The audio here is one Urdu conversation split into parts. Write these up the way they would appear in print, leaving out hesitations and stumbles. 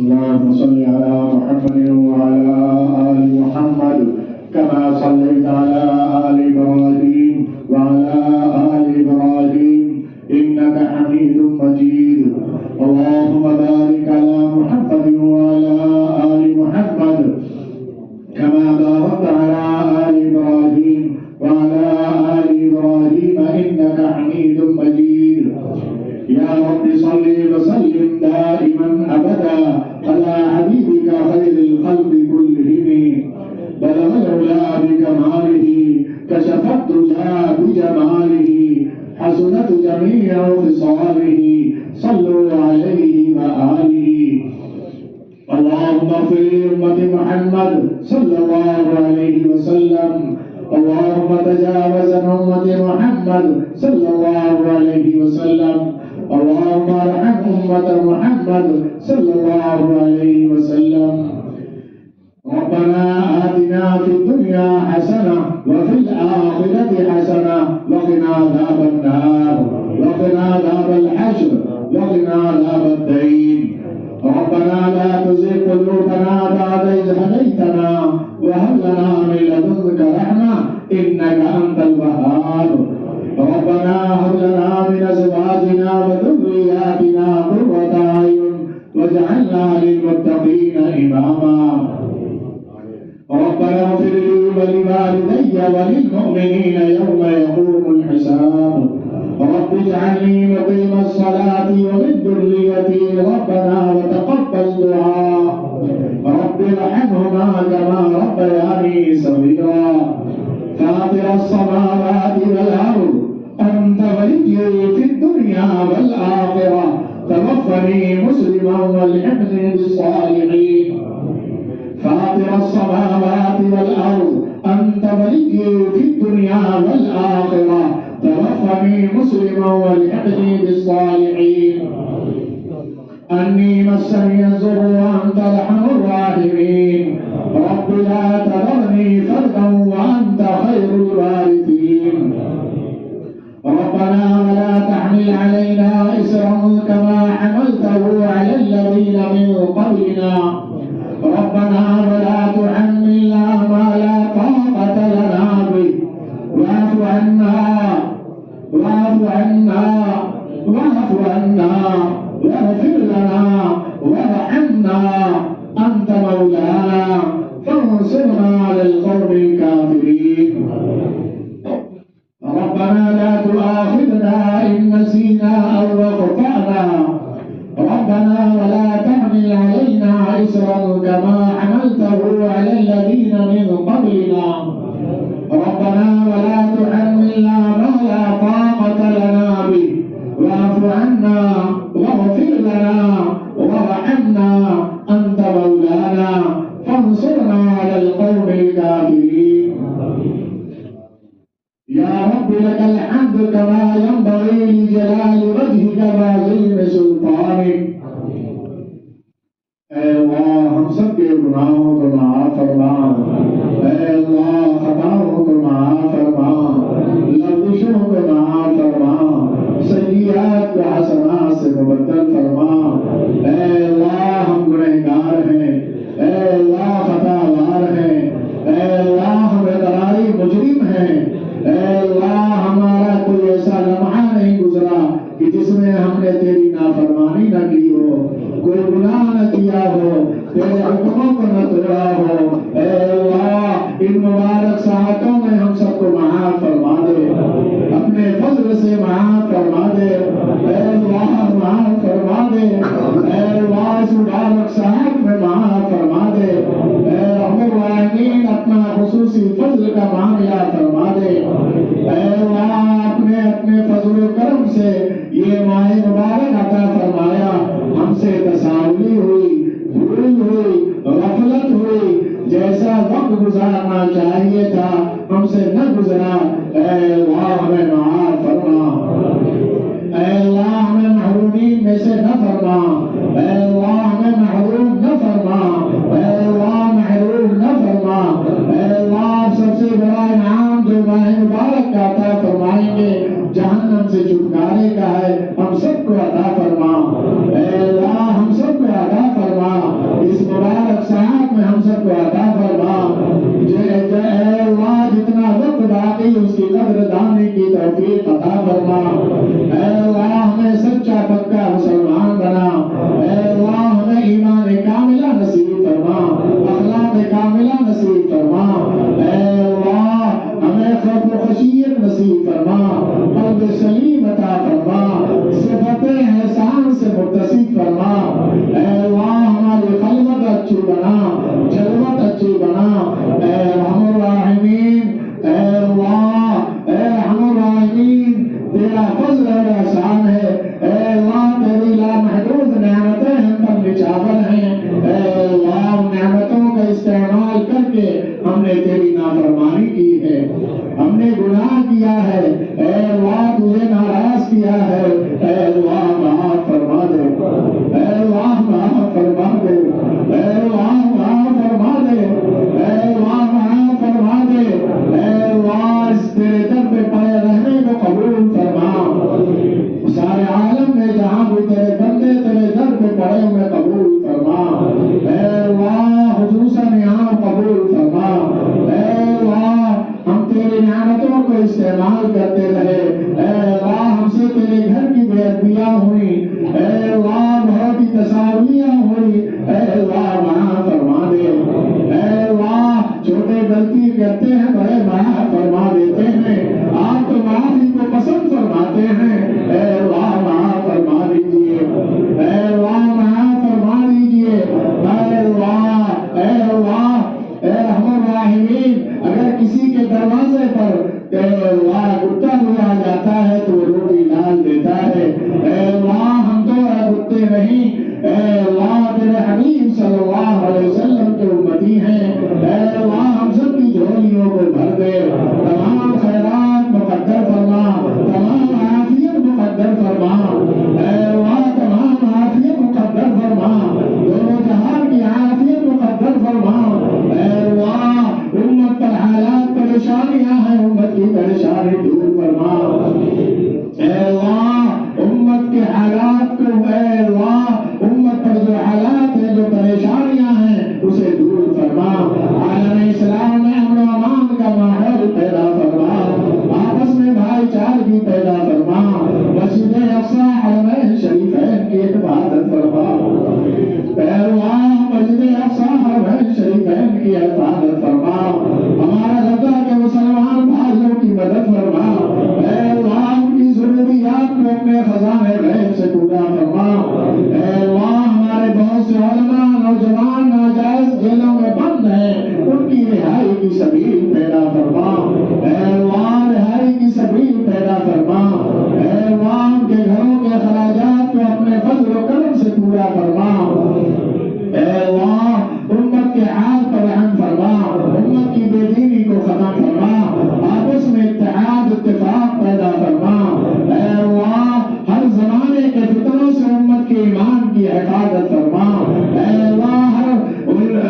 اللهم صل على محمد وعلى آل محمد كما صليت على آل إبراهيم وعلى آل إبراهيم إنك حميد مجيد. اللهم بارك على محمد وعلى آل محمد كما باركت على آل إبراهيم وعلى آل إبراهيم إنك حميد مجيد. يا رب صل وسلم دائما أبدا على حبيبك خير الخلق كلهم. بلغ العلا بكماله كشف الدجى بجماله حسنت جميع خصاله صلوا عليه وآله. اللهم اغفر لأمة محمد صلى الله عليه وسلم. اللهم تجاوز عن أمة محمد صلى الله عليه وسلم. اللهم ارحم أمة محمد صلى الله عليه وسلم. ربنا آتنا في الدنيا حسنة وفي الآخرة حسنة وقنا عذاب النار وقنا عذاب الحشر وقنا عذاب الدين. ربنا لا تزغ قلوبنا بعد إذ هديتنا وهب لنا من لدنك رحمة إنك أنت الوهاب. ربنا هب لنا من أزواجنا وذرياتنا قرة أعين واجعلنا للمتقين إماما. ربنا اغفر لي ولوالدي وللمؤمنين يوم يقوم الحساب. رب اجعلني مقيم الصلاة ومن ذريتي ربنا وتقبل دعاء. رب ارحمهما كما ربياني صغيرا. فاطر السماوات والأرض أنت وليي في الدنيا والآخرة توفني مسلما والحقني بالصالحين. فاطر السماوات والأرض أنت وليي في الدنيا والآخرة توفني مسلما والحقني بالصالحين. أني مسني الضر وأنت أرحم الراحمين. رب لا تذرني فردا وأنت خير الوارثين. ربنا ولا تحمل علينا إصرا كما حملته على الذين من قبلنا. ربنا ولا تحملنا ما لا طاقة لنا به. واعف عنا واعف عنا واعف عنا واغفر لنا وارحمنا أنت مولانا فانصرنا على القوم الكافرين. ربنا لا تؤاخذنا إن نسينا أو أخطأنا. ربنا ولا تحمل علينا إصرا كما حملته على الذين من قبلنا. ربنا ولا تحملنا ما لا طاقة لنا به. واعف عنا واغفر لنا وارحمنا أنت مولانا فانصرنا على القوم الكافرين. يا رب لك الحمد كما ينبغي لجلال وجهك وعظيم سلطانك. اے اللہ ہم سب کے گناہوں کو معاف فرما. اے اللہ خطاؤں کو معاف فرما. لغزشوں کو معاف فرما. سیئات کو حسنات سے مبدل فرما. اے اللہ ہم گنہگار ہیں. اے اللہ خطا وار ہیں. اے اللہ ہم اقراری مجرم ہیں. اے اللہ ہمارا کوئی ایسا لمحہ نہیں گزرا کہ جس میں ہم نے تیری نافرمانی نہ کی ہو, کوئی گناہ نہ کیا ہو, تیرے حکموں کو نہ توڑا ہو. اے اللہ ان مبارک ساعتوں میں ہم سب کو معاف فرما دے. اپنے فضل سے معاف فرما دے. اے اللہ معاف فرما دے. اے اللہ اس مبارک ساعت میں معاف فرما دے. اے رب العالمین اپنا خصوصی فضل کا معاملہ فرما دے. اے اللہ اپنے فضل و کرم سے یہ ماہ مبارک عطا فرمایا. ہم سے تساہلی ہوئی, بھول ہوئی, غفلت ہوئی, جیسا وقت گزارنا چاہیے تھا ہم سے نہ گزرا. اے اللہ ہمیں معاف فرما. اے اللہ ہمیں محرومین میں سے نہ فرما. اے اللہ ہمیں محروم نہ فرما. اے اللہ محروم نہ فرما. اے اللہ سب سے بڑا انعام جو ماہ مبارک کا عطا فرمائیں گے جہنم سے چھٹکارے کا ہے, ہم سب کو عطا فرما. اے اللہ ہم سب کو عطا فرما. فرما، اے اللہ ہمیں سچا پکا مسلمان بنا، اے اللہ ہمیں ایمان کاملہ نصیب فرما، اخلاق کاملہ نصیب فرما، اے اللہ ہمیں خوف و خشیت نصیب فرما، قلب سلیم عطا فرما، صفت احسان سے متصف فرما، اے اللہ ہماری خلوت اچھی بنا، جلوت اچھی بنا، اے ارحم الراحمین، اے اللہ اے ارحم الراحمین، تیرا فضل اور احسان ہے، اے اللہ تیری لامحدود نعمتیں ہم پر نچھاور ہیں، اے اللہ نعمتوں کا استعمال کر کے ہم نے تیری نافرمانی کی ہے، ہم نے گناہ کیا ہے، اے اللہ تجھے ناراض کیا ہے، اے اللہ معاف فرما دے، اے اللہ معاف فرما دے، اے اللہ معاف فرما دے، اے اللہ معاف فرما دے، اے اللہ اس تیرے در پہ پڑے رہنے کو قبول فرما، سارے عالم میں جہاں بھی تیرے بندے تیرے در پہ پڑے ہوئے قبول فرما، اے اللہ خصوصاً یہاں قبول فرما، اے اللہ ہم تیری نعمتوں کو استعمال کرتے رہے، اے اللہ ہم سے تیرے گھر کی بے ادبیاں ہوئی، اے اللہ بہت ہی تساویاں ہوئی، اے اللہ معاف فرما دے، اے اللہ چھوٹے غلطی کرتے ہیں بڑے معاف فرما دیتے ہیں، آپ تو معافی کو پسند فرماتے ہیں، اے اللہ معاف فرما دیجیے، اے اللہ معاف فرما دیجیے، اے اللہ اے اللہ اے ارحم الراحمین، اگر کسی کے دروازے پر اے اللہ کتا ہوا آ جاتا ہے تو وہ روٹی ڈال دیتا ہے، اے اللہ ہم تو کتے نہیں، اے اللہ تیرے حبیب صلی اللہ علیہ وسلم کے امتی ہیں، اے اللہ ہم سب کی جھولیوں کو بھر دے، تمام خیرات مقدر فرما، تمام عافیت مقدر فرما، اے اللہ تمام عافیت مقدر فرما، دونوں جہان کی عافیت مقدر فرما، اے اللہ امت پر حالات پریشانیاں ہیں، امت کی پریشانی دور فرما، اے اللہ امت کے حالات کو، اے اللہ امت پر جو حالات ہیں جو پریشانیاں ہیں اسے دور فرما، عالم اسلام میں امن و امان کا ماحول پیدا فرما، آپس میں بھائی چارگی پیدا فرما، مسجد اقصی حرمین شریفین کی حفاظت فرما، اے اللہ مسجد اقصی حرمین شریفین کی حفاظت فرما، ہمارے غزہ کے مسلمان بھائیوں کی مدد فرما، اے اللہ ان کی ضروریات کو اپنے خزانے غیب سے پورا فرما، اے اللہ ہمارے بہت سے علماء نوجوان ناجائز جیلوں میں بند ہیں، ان کی رہائی کی سبیل پیدا فرما، اے اللہ رہائی کی سبیل پیدا فرما، اے اللہ ان کے گھروں کے اخراجات کو اپنے فضل و کرم سے پورا فرما، اے اللہ امت کے حال پر رحم فرما، امت کی بے دینی کو ختم فرما، آپس میں اتحاد اتفاق پیدا فرما، اے اللہ ہر زمانے کے فتنوں سے امت کے ایمان کی حفاظت فرما، اے اللہ ہر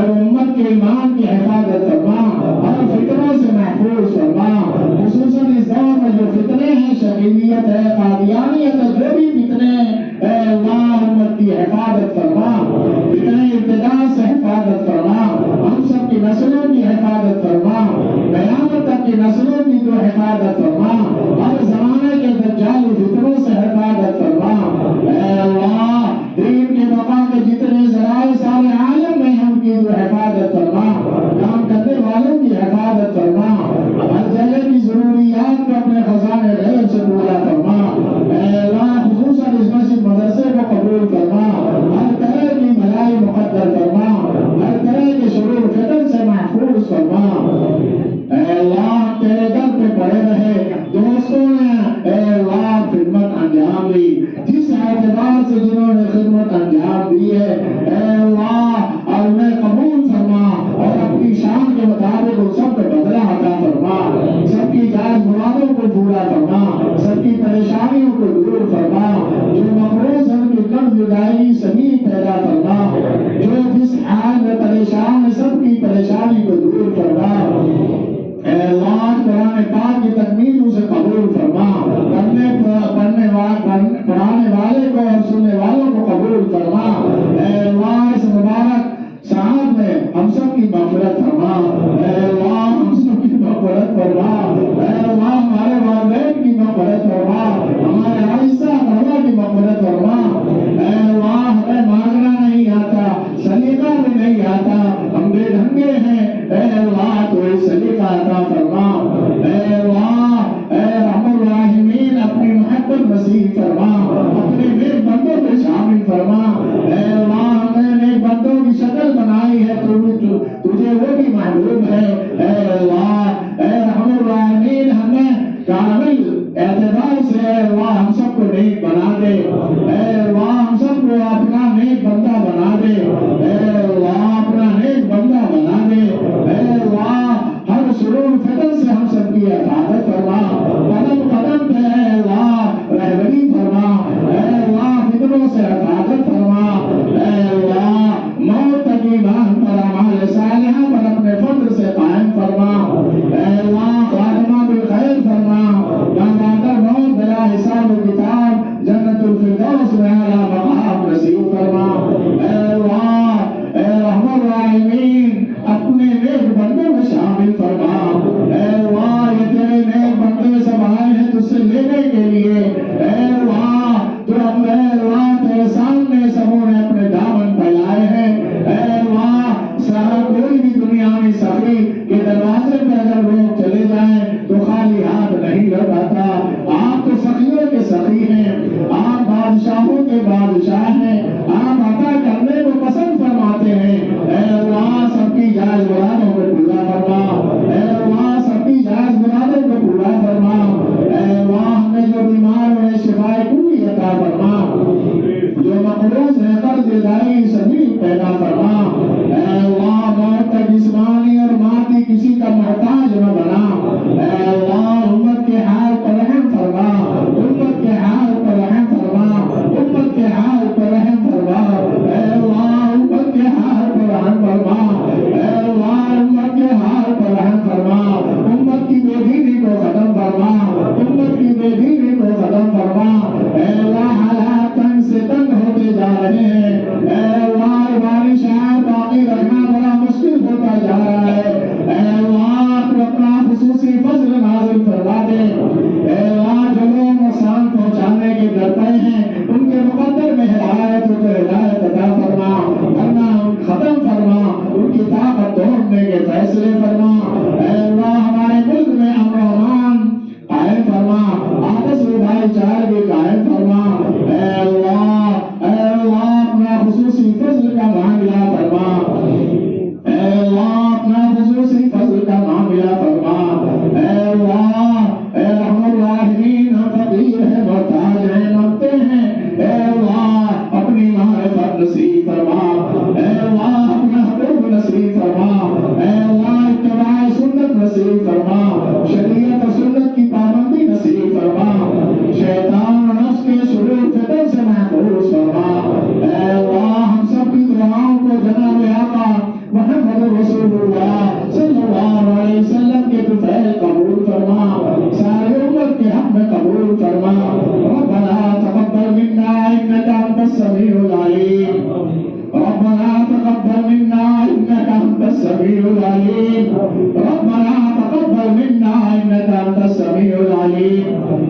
امت کے ایمان کی حفاظت فرما، ہر فتنوں سے محفوظ فرما، خصوصاً اس دور میں جو فتنے ہیں، شقیلیت ہے، قادیانیت ہے، جو بھی فتنے ہیں، اے اللہ امت کی حفاظت فرما، فتنے ابتداء سے حفاظت فرما، ہم سب کی نسلوں کی حفاظت فرما، قیامت تک کی نسلوں کی تو حفاظت فرما، ہر زمانے کے دجالی فتنوں سے حفاظت فرما، اے اللہ دین کے بقا کے جتنے ذرائع سارے عالم میں ہم کی جو حفاظت فرما، کام کرنے والوں کی حفاظت فرما، ہر جگہ کی ضروریات کو اپنے خزانے غیب سے پورا فرما، اے اللہ خصوصاً اس مسجد مدرسے کو قبول فرما، ہر طرح کی بھلائی مقدر فرما، ہر طرح کے شرور فتن سے محفوظ فرما، اے اللہ تیرے در پہ پڑے رہے دوستوں نے، اے اللہ خدمت انجام دی، جس اعتبار سے جنہوں نے خدمت انجام دی ہے، اے اللہ اور انہیں قبول فرما، اور اپنی شان کے مطابق ان سب کو بدلہ عطا فرما، سب کی جائز مرادوں کو پورا فرما، سب کی پریشانیوں کو دور فرما، جو مقروض ہیں ان کی قرض جدائی سبھی پیدا فرما، جو جس حال میں پریشان ہے سب کی پریشانی کو دور فرما، اے اللہ قرآن پاک کی تکمیل اسے قبول فرما، پڑھانے والے کو اور سننے والوں کو قبول فرما، اے اللہ اس مبارک ساعت میں ہم سب کی مغفرت فرما، اے اللہ ہم سب کی مغفرت فرما، اے اللہ ہمارے والدین کی مغفرت فرما، عطا فرما، اے اللہ اے رحم الراحمین اپنی محبت نصیب فرما، اپنے نیک بندوں میں شامل فرما، اے اللہ ہم نے نیک بندوں کی شکل بنائی ہے، تجھے وہ بھی محبوب ہے، اے اللہ اے رحم الراحمین ہمیں کامل اعتبار سے اے اللہ ہم سب کو نیک بنا دے، اے اللہ ہم سب کو اپنا نیک بندہ بنا دے، اے اللہ اپنا نیک بندہ بنا دے، اے اللہ ہر شرور فتن سے ہم سب کی حفاظت فرما، قدم قدم پہ اے اللہ رہبری فرما، اے اللہ فتنوں سے حفاظت فرما، اے اللہ موت تک ایمان پر اعمال صالحہ پر اپنے فضل سے قائم فرما، اے اللہ خاتمہ بالخیر فرما، موت بلا حساب و کتاب جنت الفردوس میں اعلیٰ مقام نصیب فرما، اے اللہ اے رحم الراحمین اپنے نیک بندوں میں شامل فرما، اے اللہ یہ تیرے نیک بندے سب آئے ہیں تجھ سے لینے کے لیے، اے اللہ تو اب اے اللہ تیرے سامنے سبوں نے اپنے دامن پھیلائے ہیں، اے اللہ سارا کوئی بھی دنیا میں سخی کے دروازے پہ اگر لوگ چلے جائیں تو خالی ہاتھ نہیں لوٹاتا، آپ تو سخیوں کے سخی ہیں، آپ بادشاہوں کے بادشاہ ہیں، آپ عطا کرنے کو پسند فرماتے ہیں، اے اللہ سب کی جائز مرادوں کو پورا فرما، اے اللہ سب کی جائز مرادوں کو پورا فرما، اے اللہ ہمیں جو بیمار ہوئے شفائے کلی عطا فرما، جو مقروض ہے قرض ادائی سبھی پیدا فرما، اے اللہ موت کا جسمانی اور مادی کسی کا محتاج نہ بنا، اے اللہ امت کے حال پر رحم فرما، امت کے حال پر رحم فرما، امت کے حال پر رحم فرما، اے اللہ امت کے حال پر رحم فرما، اے اللہ امت کے حال پر رحم فرما، امت کی بے دینی کو ختم فرما، امت کی بے دینی کو ختم فرما، اے اللہ حالات تنگ سے تنگ ہوتے جا رہے ہیں، اے اللہ بارش باقی رکھنا بڑا مشکل ہوتا جا رہا ہے، اے اللہ تو اپنا خصوصی فضل نازل فرما دے، اے اللہ جو لوگ نقصان پہنچانے کے ڈرتے ہیں ان کے مقدر میں ہدایت تو ہدایت عطا فرما، ورنہ ختم فرما، ان کی طاقت توڑنے کے فیصلے فرما، اے اللہ ہمارے ملک میں امن و امان قائم فرما، آپس میں بھائی چارگی قائم فرما، اے اللہ اپنا خصوصی فضل کا معاملہ فرما، اے اللہ اپنا خصوصی فضل کا معاملہ فرما، اے اللہ اے رحم الراحمین ہم فقیر ہیں محتاج ہیں مانگتے ہیں، اے اللہ اپنی معرفت نصیب فرما، اے اللہ اپنا حقوق نصیب فرما، اے اللہ اتباع سنت نصیب فرما، شریعت و سنت کی پابندی نصیب فرما، شیطان و نفس کے شرور فتن سے محفوظ فرما، اے اللہ ہم سب کی دعاؤں کو جناب آقا محمد رسول اللہ صلی اللہ علیہ وسلم کے طفیل قبول فرما، سارے امت کے حق میں قبول فرما، ربنا تقبل منا انك انت السميع العليم، ربنا تقبل منا انك انت السميع العليم، ربنا تقبل منا انك انت السميع العليم،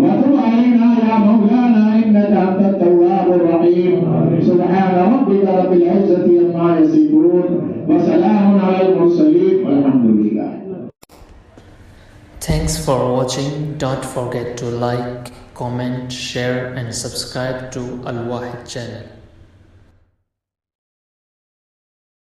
وتب علينا يا مولانا انك انت التواب الرحيم، سبحان ربك رب العزة عما يصفون وسلام على المرسلين والحمد لله. Thanks for watching. Don't forget to like, comment, share and subscribe to Al Wahid channel.